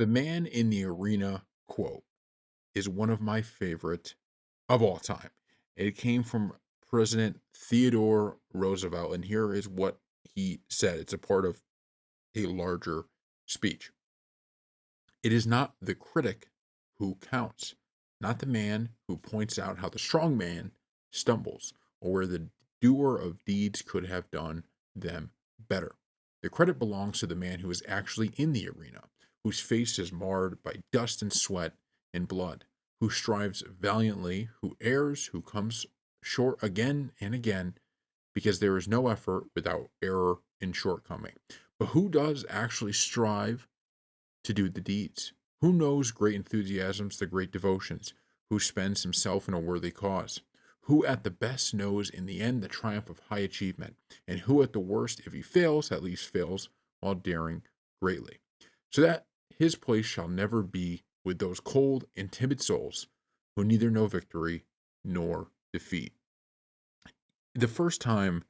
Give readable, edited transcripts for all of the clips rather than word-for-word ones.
The man in the arena quote is one of my favorite of all time. It came from President Theodore Roosevelt, and here is what he said. It's a part of a larger speech. It is not the critic who counts, not the man who points out how the strong man stumbles, or where the doer of deeds could have done them better. The credit belongs to the man who is actually in the arena, whose face is marred by dust and sweat and blood, who strives valiantly, who errs, who comes short again and again, because there is no effort without error and shortcoming. But who does actually strive to do the deeds? Who knows great enthusiasms, the great devotions? Who spends himself in a worthy cause? Who at the best knows in the end the triumph of high achievement? And who at the worst, if he fails, at least fails while daring greatly? So that his place shall never be with those cold and timid souls who neither know victory nor defeat. The first time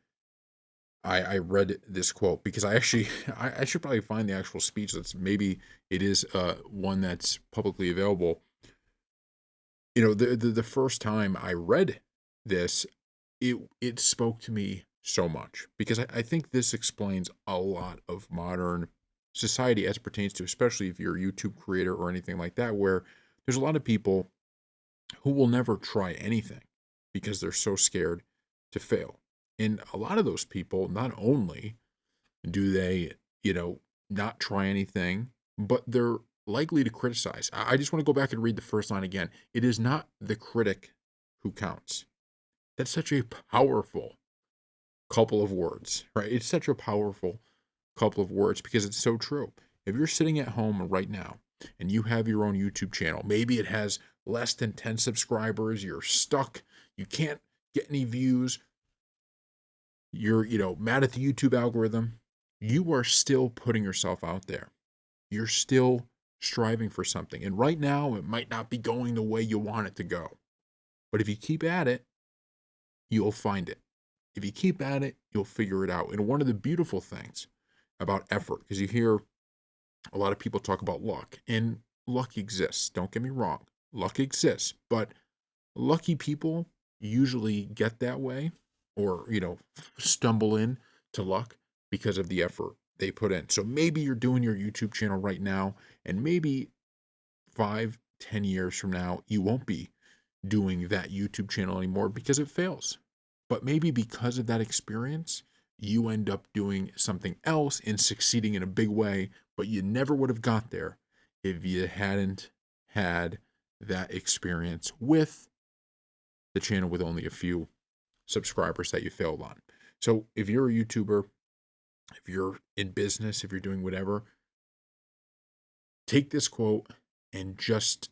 I read this quote, because I actually I should probably find the actual speech. That's maybe it is one that's publicly available. The first time I read this, it spoke to me so much, because I think this explains a lot of modern society as it pertains to, especially if you're a YouTube creator or anything like that, where there's a lot of people who will never try anything because they're so scared to fail. And a lot of those people, not only do they, not try anything, but they're likely to criticize. I just want to go back and read the first line again. It is not the critic who counts. That's such a powerful couple of words, right? It's such a powerful couple of words because it's so true. If you're sitting at home right now and you have your own YouTube channel, maybe it has less than 10 subscribers, you're stuck, you can't get any views, you're, mad at the YouTube algorithm, you are still putting yourself out there. You're still striving for something. And right now, it might not be going the way you want it to go. But if you keep at it, you'll find it. If you keep at it, you'll figure it out. And one of the beautiful things about effort, because you hear a lot of people talk about luck, and luck exists. Don't get me wrong. Luck exists, but lucky people usually get that way, or, stumble in to luck because of the effort they put in. So maybe you're doing your YouTube channel right now, and maybe 5, 10 years from now, you won't be doing that YouTube channel anymore because it fails. But maybe because of that experience, you end up doing something else and succeeding in a big way, but you never would have got there if you hadn't had that experience with the channel with only a few subscribers that you failed on. So if you're a YouTuber, if you're in business, if you're doing whatever, take this quote and just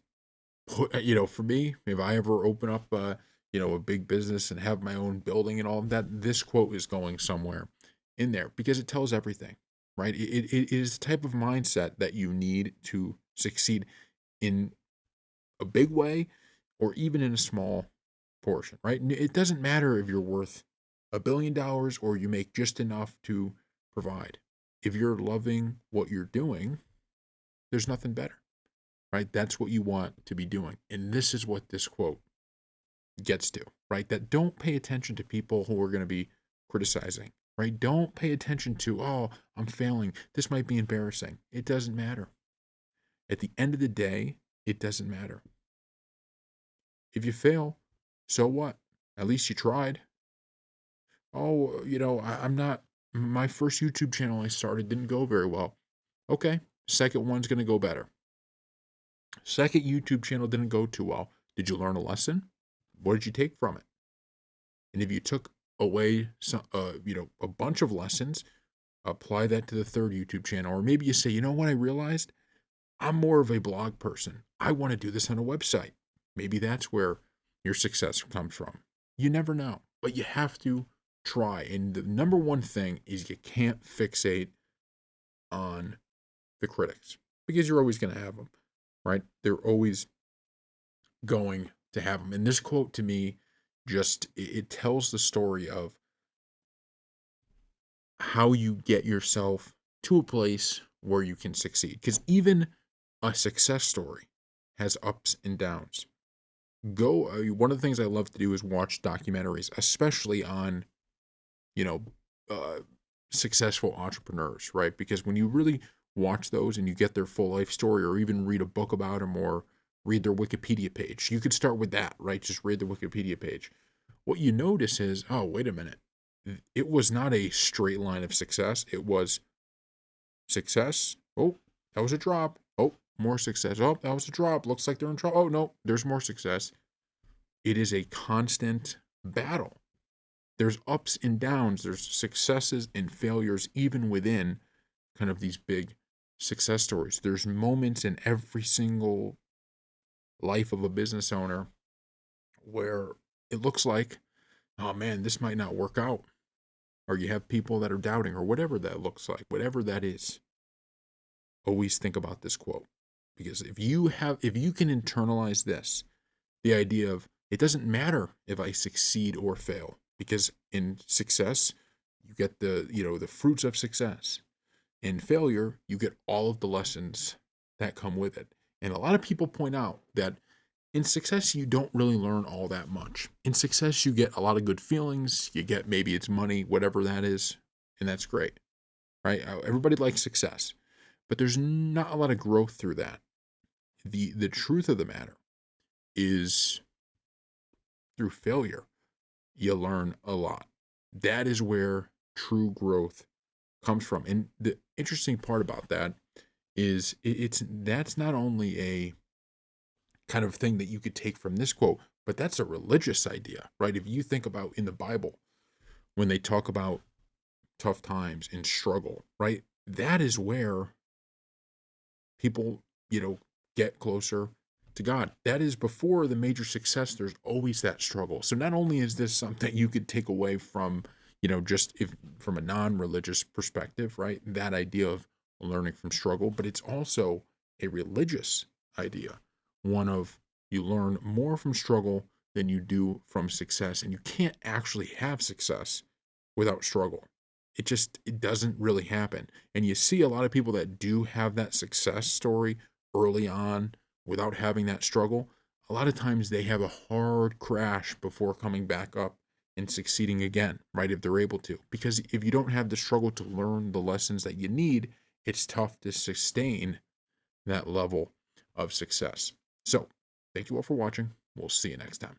put, for me, if I ever open up, a big business and have my own building and all of that, this quote is going somewhere in there because it tells everything, right? It is the type of mindset that you need to succeed in a big way or even in a small portion, right? It doesn't matter if you're worth $1 billion or you make just enough to provide. If you're loving what you're doing, there's nothing better, right? That's what you want to be doing. And this is what this quote gets to, right? That don't pay attention to people who are going to be criticizing, right? Don't pay attention to, oh, I'm failing. This might be embarrassing. It doesn't matter. At the end of the day, it doesn't matter. If you fail, so what? At least you tried. Oh, I'm not, my first YouTube channel I started didn't go very well. Okay, second one's going to go better. Second YouTube channel didn't go too well. Did you learn a lesson? What did you take from it? And if you took away some, a bunch of lessons, apply that to the third YouTube channel. Or maybe you say, you know what, I realized I'm more of a blog person. I want to do this on a website. Maybe that's where your success comes from. You never know, but you have to try. And the number one thing is you can't fixate on the critics because you're always going to have them, right? They're always going to have them. And this quote to me just it tells the story of how you get yourself to a place where you can succeed. Because even A success story has ups and downs. One of the things I love to do is watch documentaries, especially on, you know, uh, successful entrepreneurs, right? Because when you really watch those and you get their full life story, or even read a book about them, or read their Wikipedia page, you could start with that, right? Just read the Wikipedia page. What you notice is, oh, wait a minute. It was not a straight line of success. It was success. Oh, that was a drop. Oh, more success. Oh, that was a drop. Looks like they're in trouble. Oh, no, there's more success. It is a constant battle. There's ups and downs, there's successes and failures, even within kind of these big success stories. There's moments in every single life of a business owner where it looks like, oh man, this might not work out. Or you have people that are doubting, or whatever that looks like, whatever that is. Always think about this quote. Because if you can internalize this, the idea of it doesn't matter if I succeed or fail, because in success, you get the fruits of success. In failure, you get all of the lessons that come with it. And a lot of people point out that in success, you don't really learn all that much. In success, you get a lot of good feelings. You get, maybe it's money, whatever that is, and that's great, right? Everybody likes success, but there's not a lot of growth through that. The truth of the matter is, through failure, you learn a lot. That is where true growth comes from. And the interesting part about that is, that's not only a kind of thing that you could take from this quote, but that's a religious idea, right? If you think about in the Bible, when they talk about tough times and struggle, right? That is where people, get closer to God. That is before the major success. There's always that struggle. So not only is this something you could take away from, just if from a non-religious perspective, right? That idea of learning from struggle, but it's also a religious idea. One of, you learn more from struggle than you do from success, and you can't actually have success without struggle. It doesn't really happen. And you see a lot of people that do have that success story early on without having that struggle. A lot of times they have a hard crash before coming back up and succeeding again, right? If they're able to. Because if you don't have the struggle to learn the lessons that you need, it's tough to sustain that level of success. So, thank you all for watching. We'll see you next time.